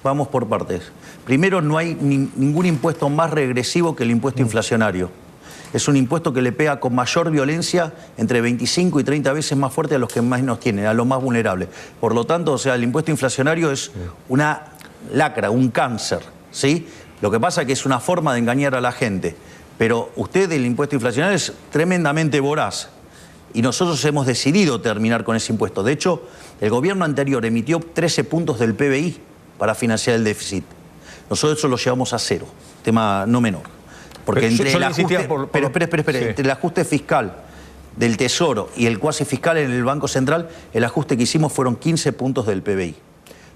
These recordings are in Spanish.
Vamos por partes. Primero, no hay ningún impuesto más regresivo que el impuesto inflacionario. Es un impuesto que le pega con mayor violencia, entre 25 y 30 veces más fuerte a los que más nos tienen, a los más vulnerables. Por lo tanto, o sea, el impuesto inflacionario es una lacra, un cáncer, ¿sí? Lo que pasa es que es una forma de engañar a la gente. Pero usted, el impuesto inflacionario es tremendamente voraz. Y nosotros hemos decidido terminar con ese impuesto. De hecho, el gobierno anterior emitió 13 puntos del PBI para financiar el déficit. Nosotros eso lo llevamos a cero, tema no menor. Porque entre el ajuste, entre el ajuste fiscal del Tesoro y el cuasi fiscal en el Banco Central, el ajuste que hicimos fueron 15 puntos del PBI.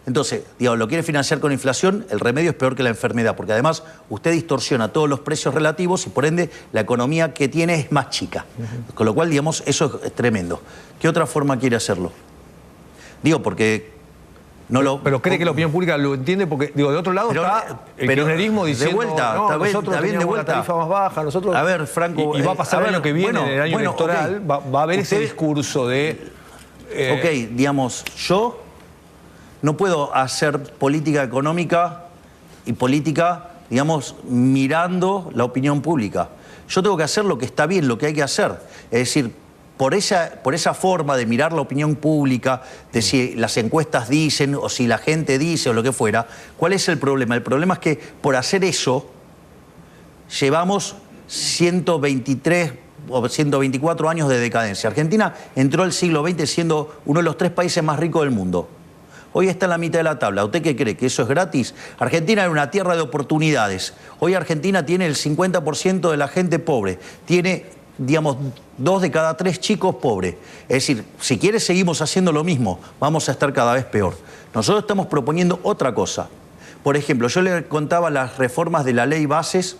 Entonces, digamos, lo quiere financiar con inflación, el remedio es peor que la enfermedad, porque además usted distorsiona todos los precios relativos y por ende la economía que tiene es más chica. Con lo cual, digamos, eso es tremendo. ¿Qué otra forma quiere hacerlo? Digo, porque no lo... Pero cree que la opinión pública lo entiende porque, digo, de otro lado está el kirchnerismo diciendo, de vuelta, no, está nosotros bien, teníamos la tarifa más baja, nosotros... A ver, Franco... Y va a pasar el año que viene, en el año electoral, okay. va a haber ese discurso de... Ok, digamos, yo no puedo hacer política económica y política, digamos, mirando la opinión pública. Yo tengo que hacer lo que está bien, lo que hay que hacer. Es decir, por esa forma de mirar la opinión pública, de si las encuestas dicen o si la gente dice o lo que fuera, ¿cuál es el problema? El problema es que por hacer eso llevamos 123 o 124 años de decadencia. Argentina entró al siglo XX siendo uno de los 3 países más ricos del mundo. Hoy está en la mitad de la tabla. ¿Usted qué cree? ¿Que eso es gratis? Argentina era una tierra de oportunidades. Hoy Argentina tiene el 50% de la gente pobre. Tiene, digamos, 2 de cada 3 chicos pobres. Es decir, si quiere seguimos haciendo lo mismo, vamos a estar cada vez peor. Nosotros estamos proponiendo otra cosa. Por ejemplo, yo le contaba las reformas de la Ley Bases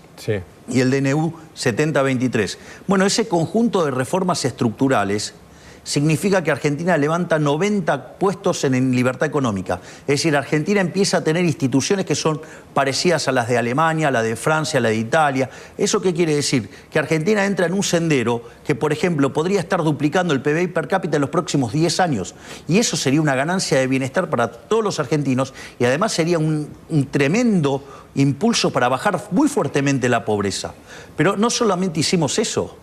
y el DNU 7023. Bueno, ese conjunto de reformas estructurales significa que Argentina levanta 90 puestos en libertad económica. Es decir, Argentina empieza a tener instituciones que son parecidas a las de Alemania, a la de Francia, a la de Italia. ¿Eso qué quiere decir? Que Argentina entra en un sendero que, por ejemplo, podría estar duplicando el PBI per cápita en los próximos 10 años. Y eso sería una ganancia de bienestar para todos los argentinos y además sería un tremendo impulso para bajar muy fuertemente la pobreza. Pero no solamente hicimos eso,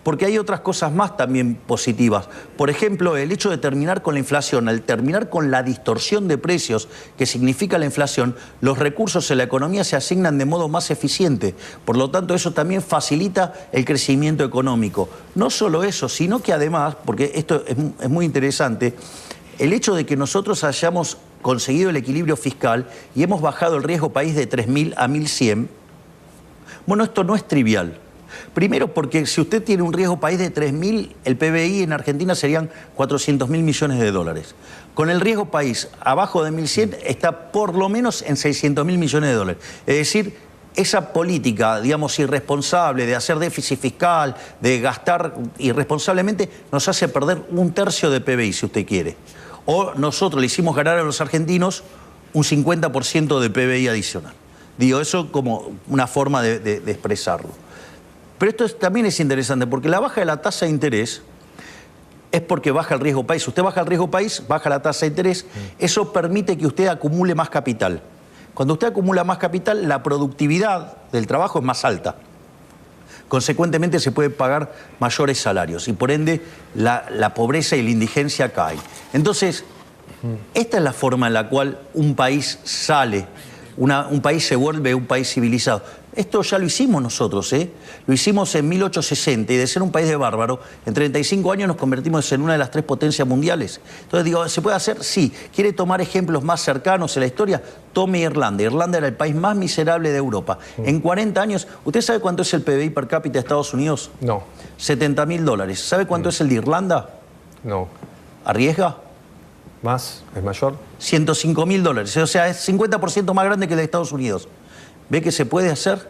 porque hay otras cosas más también positivas. Por ejemplo, el hecho de terminar con la inflación, al terminar con la distorsión de precios que significa la inflación, los recursos en la economía se asignan de modo más eficiente. Por lo tanto, eso también facilita el crecimiento económico. No solo eso, sino que además, porque esto es muy interesante, el hecho de que nosotros hayamos conseguido el equilibrio fiscal y hemos bajado el riesgo país de 3.000 a 1.100, bueno, esto no es trivial. Primero porque si usted tiene un riesgo país de 3.000, el PBI en Argentina serían 400.000 millones de dólares. Con el riesgo país abajo de 1.100 está por lo menos en 600.000 millones de dólares. Es decir, esa política, digamos, irresponsable de hacer déficit fiscal, de gastar irresponsablemente, nos hace perder 1/3 de PBI, si usted quiere. O nosotros le hicimos ganar a los argentinos un 50% de PBI adicional. Digo, eso como una forma de expresarlo. Pero esto también es interesante, porque la baja de la tasa de interés es porque baja el riesgo país. Usted baja el riesgo país, baja la tasa de interés, eso permite que usted acumule más capital. Cuando usted acumula más capital, la productividad del trabajo es más alta. Consecuentemente se pueden pagar mayores salarios y por ende la pobreza y la indigencia caen. Entonces, esta es la forma en la cual un país sale, un país se vuelve un país civilizado. Esto ya lo hicimos nosotros, ¿eh? Lo hicimos en 1860 y de ser un país de bárbaro, en 35 años nos convertimos en una de las 3 potencias mundiales. Entonces digo, ¿se puede hacer? Sí. ¿Quiere tomar ejemplos más cercanos en la historia? Tome Irlanda. Irlanda era el país más miserable de Europa. En 40 años, ¿usted sabe cuánto es el PBI per cápita de Estados Unidos? No. $70.000. ¿Sabe cuánto es el de Irlanda? No. ¿Arriesga? ¿Más? ¿Es mayor? $105.000. O sea, es 50% más grande que el de Estados Unidos. ¿Ve que se puede hacer?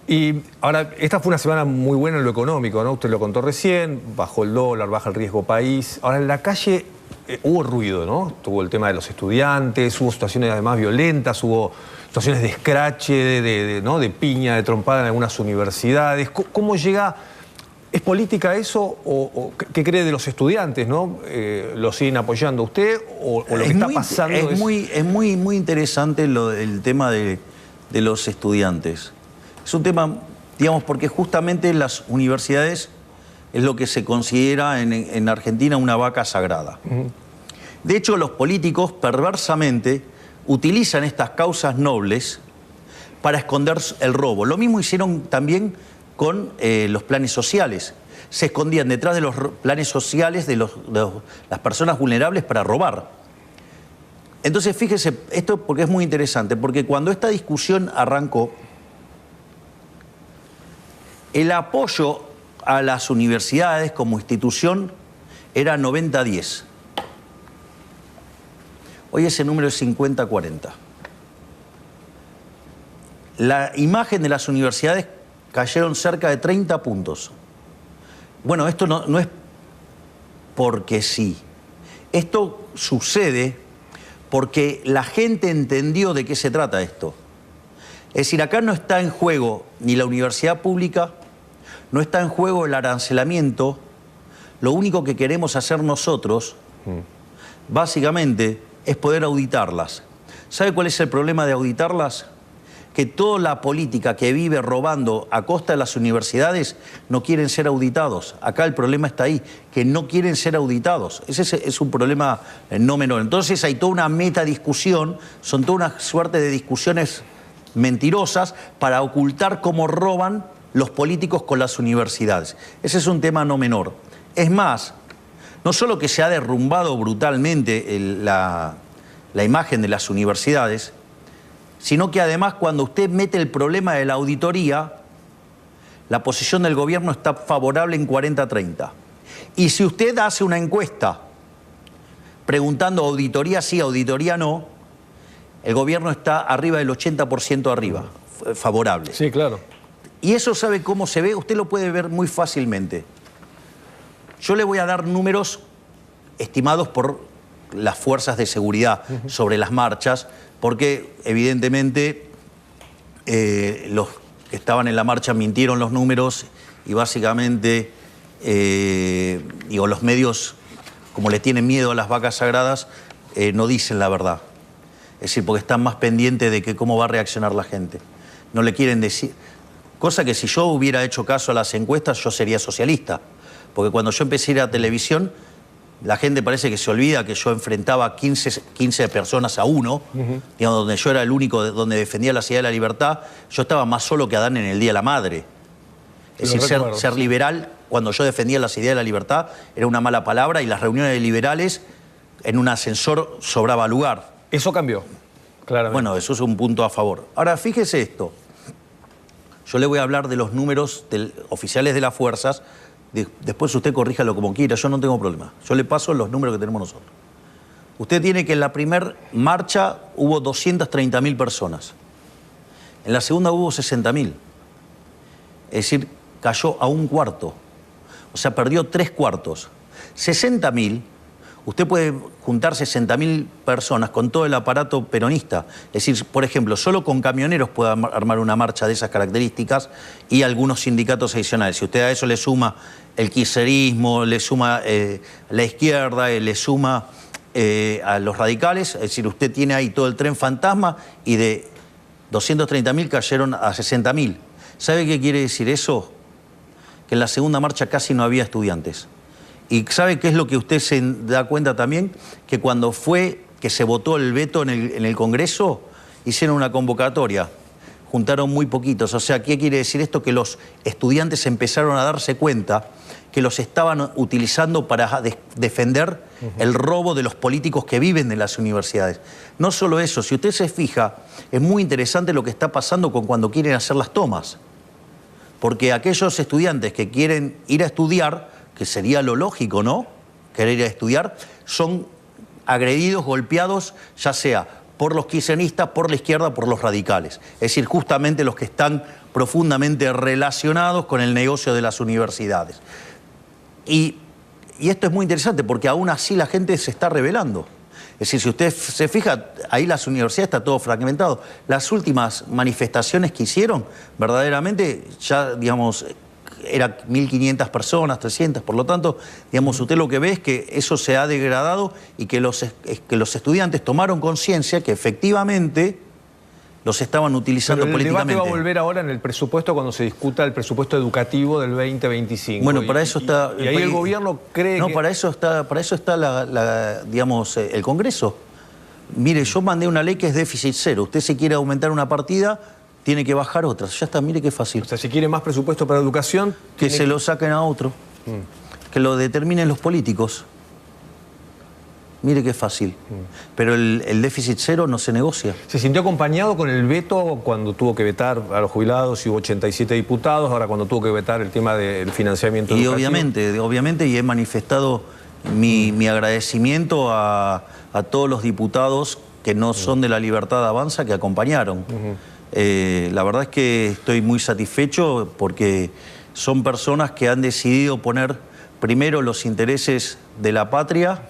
Y ahora, esta fue una semana muy buena en lo económico, ¿no? Usted lo contó recién, bajó el dólar, baja el riesgo país. Ahora, en la calle hubo ruido, ¿no? Tuvo el tema de los estudiantes, hubo situaciones además violentas, hubo situaciones de escrache, ¿no? de piña, de trompada en algunas universidades. ¿Cómo llega ¿Es política eso o qué cree de los estudiantes, ¿no? ¿Lo siguen apoyando a usted o lo que está pasando es muy interesante el tema de los estudiantes. Es un tema, digamos, porque justamente las universidades es lo que se considera en Argentina una vaca sagrada. De hecho, los políticos perversamente utilizan estas causas nobles para esconder el robo. Lo mismo hicieron también con los planes sociales. Se escondían detrás de los planes sociales de las personas vulnerables para robar. Entonces, fíjese, esto porque es muy interesante, porque cuando esta discusión arrancó, el apoyo a las universidades como institución era 90-10. Hoy ese número es 50-40. La imagen de las universidades cayeron cerca de 30 puntos. Bueno, esto no es porque sí. Esto sucede porque la gente entendió de qué se trata esto. Es decir, acá no está en juego ni la universidad pública, no está en juego el arancelamiento. Lo único que queremos hacer nosotros, básicamente, es poder auditarlas. ¿Sabe cuál es el problema de auditarlas? Que toda la política que vive robando a costa de las universidades no quieren ser auditados. Acá el problema está ahí, que no quieren ser auditados. Ese es un problema no menor. Entonces hay toda una metadiscusión, son toda una suerte de discusiones mentirosas para ocultar cómo roban los políticos con las universidades. Ese es un tema no menor. Es más, no solo que se ha derrumbado brutalmente la imagen de las universidades, sino que además cuando usted mete el problema de la auditoría, la posición del gobierno está favorable en 40-30. Y si usted hace una encuesta preguntando auditoría sí, auditoría no, el gobierno está arriba del 80% arriba, favorable. Sí, claro. Y eso, ¿sabe cómo se ve? Usted lo puede ver muy fácilmente. Yo le voy a dar números estimados por las fuerzas de seguridad sobre las marchas, porque evidentemente los que estaban en la marcha mintieron los números y básicamente los medios, como le tienen miedo a las vacas sagradas, no dicen la verdad. Es decir, porque están más pendientes de cómo va a reaccionar la gente. No le quieren decir. Cosa que si yo hubiera hecho caso a las encuestas, yo sería socialista. Porque cuando yo empecé a ir a televisión, la gente parece que se olvida que yo enfrentaba 15 personas a uno, digamos, donde yo era el único donde defendía la idea de la libertad. Yo estaba más solo que Adán en el Día de la Madre. Es decir, ser liberal, cuando yo defendía las ideas de la libertad, era una mala palabra y las reuniones de liberales en un ascensor sobraba lugar. Eso cambió, claramente. Bueno, eso es un punto a favor. Ahora, fíjese esto. Yo le voy a hablar de los números oficiales de las fuerzas. Después usted corríjalo como quiera, yo no tengo problema. Yo le paso los números que tenemos nosotros. Usted tiene que en la primera marcha hubo 230.000 personas. En la segunda hubo 60.000. Es decir, cayó a un cuarto. O sea, perdió 3/4. 60.000, usted puede juntar 60.000 personas con todo el aparato peronista. Es decir, por ejemplo, solo con camioneros puede armar una marcha de esas características y algunos sindicatos adicionales. Si usted a eso le suma el kirchnerismo, le suma la izquierda, le suma a los radicales, es decir, usted tiene ahí todo el tren fantasma y de 230.000 cayeron a 60.000. ¿Sabe qué quiere decir eso? Que en la segunda marcha casi no había estudiantes. ¿Y sabe qué es lo que usted se da cuenta también? Que cuando fue que se votó el veto en el Congreso, hicieron una convocatoria, juntaron muy poquitos. O sea, ¿qué quiere decir esto? Que los estudiantes empezaron a darse cuenta que los estaban utilizando para defender el robo de los políticos que viven en las universidades. No solo eso, si usted se fija, es muy interesante lo que está pasando con cuando quieren hacer las tomas. Porque aquellos estudiantes que quieren ir a estudiar, que sería lo lógico, ¿no? Querer ir a estudiar, son agredidos, golpeados, ya sea por los kirchneristas, por la izquierda, por los radicales. Es decir, justamente los que están profundamente relacionados con el negocio de las universidades. Y esto es muy interesante porque aún así la gente se está rebelando. Es decir, si usted se fija, ahí las universidades está todo fragmentado. Las últimas manifestaciones que hicieron, verdaderamente, ya, digamos, era 1.500 personas, 300, por lo tanto, digamos, usted lo que ve es que eso se ha degradado y que los estudiantes tomaron conciencia que efectivamente los estaban utilizando políticamente. El debate va a volver ahora en el presupuesto cuando se discuta el presupuesto educativo del 2025. Bueno, para eso está... Y ahí el gobierno cree que... para eso está digamos, el Congreso. Mire, yo mandé una ley que es déficit cero. Usted si quiere aumentar una partida, tiene que bajar otra. Ya está, mire qué fácil. O sea, si quiere más presupuesto para educación... Que se lo saquen a otro. Que lo determinen los políticos. Mire qué fácil. Pero el déficit cero no se negocia. ¿Se sintió acompañado con el veto cuando tuvo que vetar a los jubilados y hubo 87 diputados, ahora cuando tuvo que vetar el tema del financiamiento educativo? Y obviamente, y he manifestado mi agradecimiento a todos los diputados que no son de la Libertad Avanza que acompañaron. La verdad es que estoy muy satisfecho porque son personas que han decidido poner primero los intereses de la patria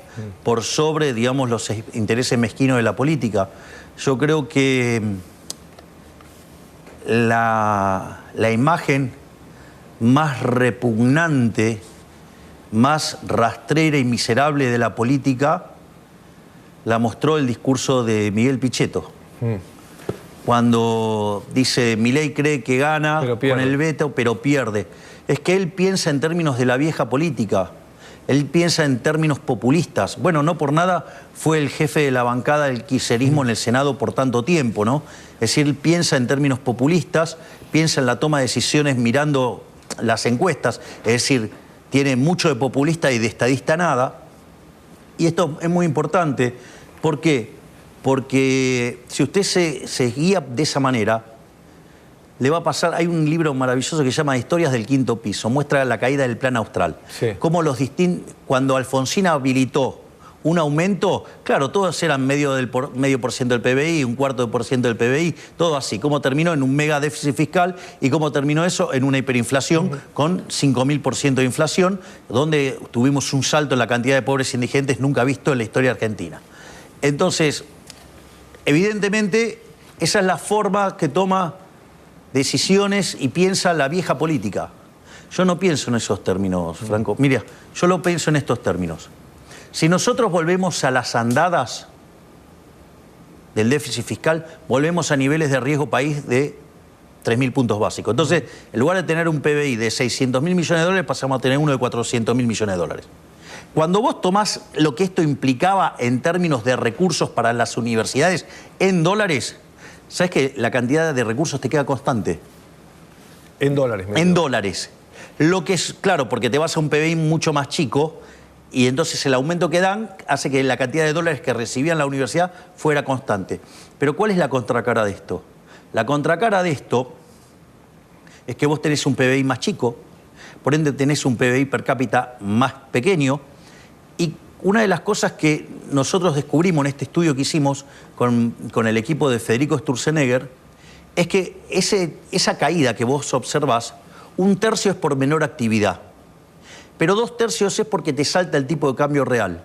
por sobre, digamos, los intereses mezquinos de la política. Yo creo que la imagen más repugnante, más rastrera y miserable de la política la mostró el discurso de Miguel Pichetto. Cuando dice, Milei cree que gana con el veto, pero pierde. Es que él piensa en términos de la vieja política. Él piensa en términos populistas. Bueno, no por nada fue el jefe de la bancada del kirchnerismo en el Senado por tanto tiempo, ¿no? Es decir, él piensa en términos populistas, piensa en la toma de decisiones mirando las encuestas, es decir, tiene mucho de populista y de estadista nada. Y esto es muy importante. ¿Por qué? Porque si usted se guía de esa manera, le va a pasar... Hay un libro maravilloso que se llama Historias del Quinto Piso, muestra la caída del Plan Austral. Sí. Cómo cuando Alfonsín habilitó un aumento, claro, todos eran medio por ciento del PBI, un cuarto por ciento del PBI, todo así. Cómo terminó en un mega déficit fiscal y cómo terminó eso en una hiperinflación con 5.000% de inflación, donde tuvimos un salto en la cantidad de pobres indigentes nunca visto en la historia argentina. Entonces, evidentemente, esa es la forma que toma decisiones y piensa la vieja política. Yo no pienso en esos términos, Franco. Mira, yo lo pienso en estos términos. Si nosotros volvemos a las andadas del déficit fiscal, volvemos a niveles de riesgo país de 3.000 puntos básicos. Entonces, en lugar de tener un PBI de 600.000 millones de dólares, pasamos a tener uno de 400.000 millones de dólares. Cuando vos tomás lo que esto implicaba en términos de recursos para las universidades en dólares, ¿sabes que la cantidad de recursos te queda constante? En dólares. En dólares. Lo que es, claro, porque te vas a un PBI mucho más chico y entonces el aumento que dan hace que la cantidad de dólares que recibían la universidad fuera constante. Pero ¿cuál es la contracara de esto? La contracara de esto es que vos tenés un PBI más chico, por ende tenés un PBI per cápita más pequeño, y una de las cosas que nosotros descubrimos en este estudio que hicimos con el equipo de Federico Sturzenegger es que esa caída que vos observás, 1/3 es por menor actividad, pero 2/3 es porque te salta el tipo de cambio real.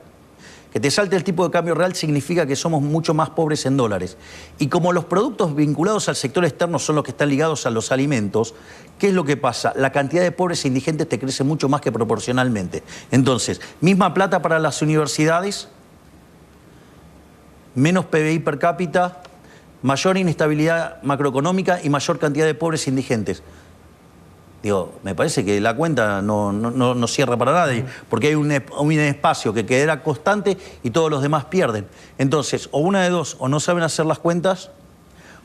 Que te salte el tipo de cambio real significa que somos mucho más pobres en dólares. Y como los productos vinculados al sector externo son los que están ligados a los alimentos, ¿qué es lo que pasa? La cantidad de pobres e indigentes te crece mucho más que proporcionalmente. Entonces, misma plata para las universidades, menos PBI per cápita, mayor inestabilidad macroeconómica y mayor cantidad de pobres e indigentes. Digo, me parece que la cuenta no cierra para nadie, porque hay un espacio que quedará constante y todos los demás pierden. Entonces, o una de dos, o no saben hacer las cuentas,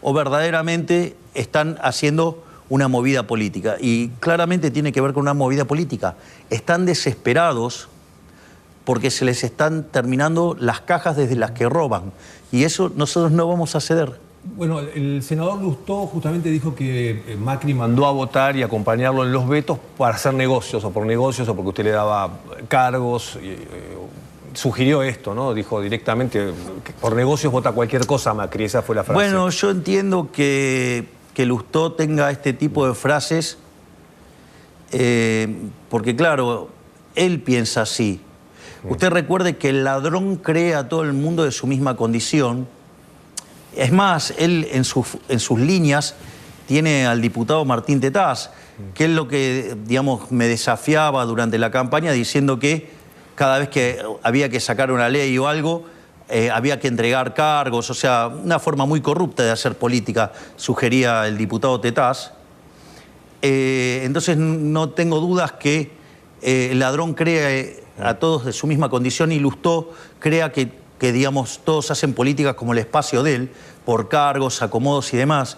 o verdaderamente están haciendo una movida política. Y claramente tiene que ver con una movida política. Están desesperados porque se les están terminando las cajas desde las que roban. Y eso nosotros no vamos a ceder. Bueno, el senador Lustó justamente dijo que Macri mandó a votar y acompañarlo en los vetos para hacer negocios, o porque usted le daba cargos. Sugirió esto, ¿no? Dijo directamente que por negocios vota cualquier cosa Macri, esa fue la frase. Bueno, yo entiendo que Lustó tenga este tipo de frases porque, claro, él piensa así. Usted recuerde que el ladrón cree a todo el mundo de su misma condición. Es más, él en sus líneas tiene al diputado Martín Tetaz, que es lo que, digamos, me desafiaba durante la campaña diciendo que cada vez que había que sacar una ley o algo, había que entregar cargos, o sea, una forma muy corrupta de hacer política, sugería el diputado Tetaz. Entonces no tengo dudas que el ladrón cree a todos de su misma condición y Lustó crea que digamos, todos hacen políticas como el espacio de él, por cargos, acomodos y demás.